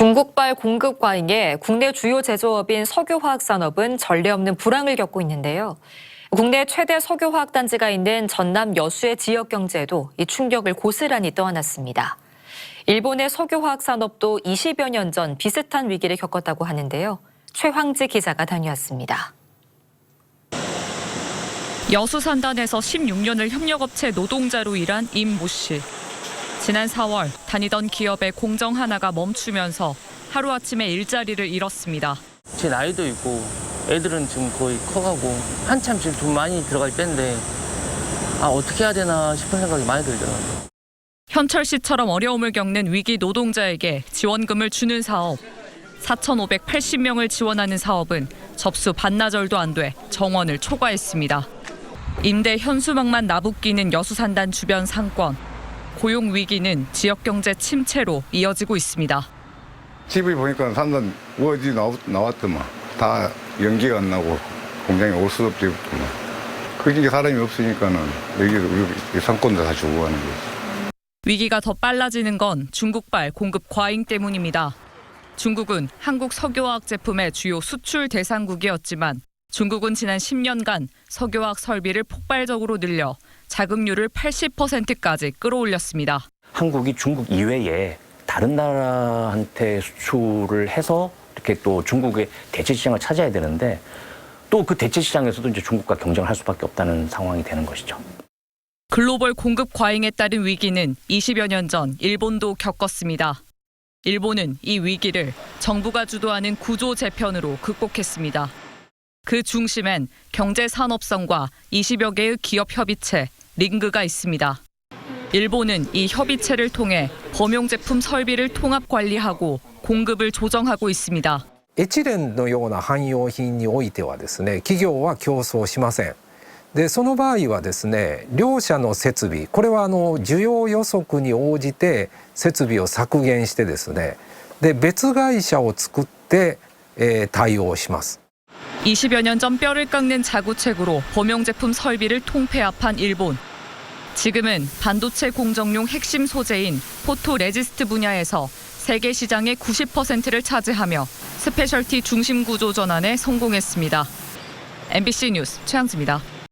중국발 공급 과잉에 국내 주요 제조업인 석유화학산업은 전례 없는 불황을 겪고 있는데요. 국내 최대 석유화학단지가 있는 전남 여수의 지역 경제에도 이 충격을 고스란히 떠안았습니다. 일본의 석유화학산업도 20여 년 전 비슷한 위기를 겪었다고 하는데요. 최황지 기자가 다녀왔습니다. 여수 산단에서 16년을 협력업체 노동자로 일한 임 모 씨. 지난 4월 다니던 기업의 공정 하나가 멈추면서 하루아침에 일자리를 잃었습니다. 제 나이도 있고 애들은 지금 거의 커가고 한참 지금 돈 많이 들어갈 때인데 어떻게 해야 되나 싶은 생각이 많이 들더라고요. 현철 씨처럼 어려움을 겪는 위기 노동자에게 지원금을 주는 사업. 4,580명을 지원하는 사업은 접수 반나절도 안 돼 정원을 초과했습니다. 임대 현수막만 나붓기는 여수 산단 주변 상권. 고용 위기는 지역 경제 침체로 이어지고 있습니다. 집을 보니까 산단 우거지 나왔더만 다 연기가 안 나고 공장에 올 수도 없더만. 그러니까 사람이 없으니까는 여기 우리 상권도 다 주고 가는 거지. 위기가 더 빨라지는 건 중국발 공급 과잉 때문입니다. 중국은 한국 석유화학 제품의 주요 수출 대상국이었지만 중국은 지난 10년간 석유화학 설비를 폭발적으로 늘려 자급률을 80%까지 끌어올렸습니다. 한국이 중국 이외에 다른 나라한테 수출을 해서 이렇게 또 중국의 대체 시장을 찾아야 되는데 또 그 대체 시장에서도 이제 중국과 경쟁을 할 수밖에 없다는 상황이 되는 것이죠. 글로벌 공급 과잉에 따른 위기는 20여 년 전 일본도 겪었습니다. 일본은 이 위기를 정부가 주도하는 구조 재편으로 극복했습니다. 그 중심엔 경제산업성과 20여 개의 기업 협의체, 링그가 있습니다. 일본은 이 협의체를 통해 범용 제품 설비를 통합 관리하고 공급을 조정하고 있습니다. エチレンのような汎用品においてはですね、企業は競争しません。で、その場合はですね、両社の設備、これは需要予測に応じて設備を削減してですね、で別会社を作って対応します。 20여 년 전 뼈를 깎는 자구책으로 범용 제품 설비를 통폐합한 일본. 지금은 반도체 공정용 핵심 소재인 포토레지스트 분야에서 세계 시장의 90%를 차지하며 스페셜티 중심 구조 전환에 성공했습니다. MBC 뉴스 최양지입니다.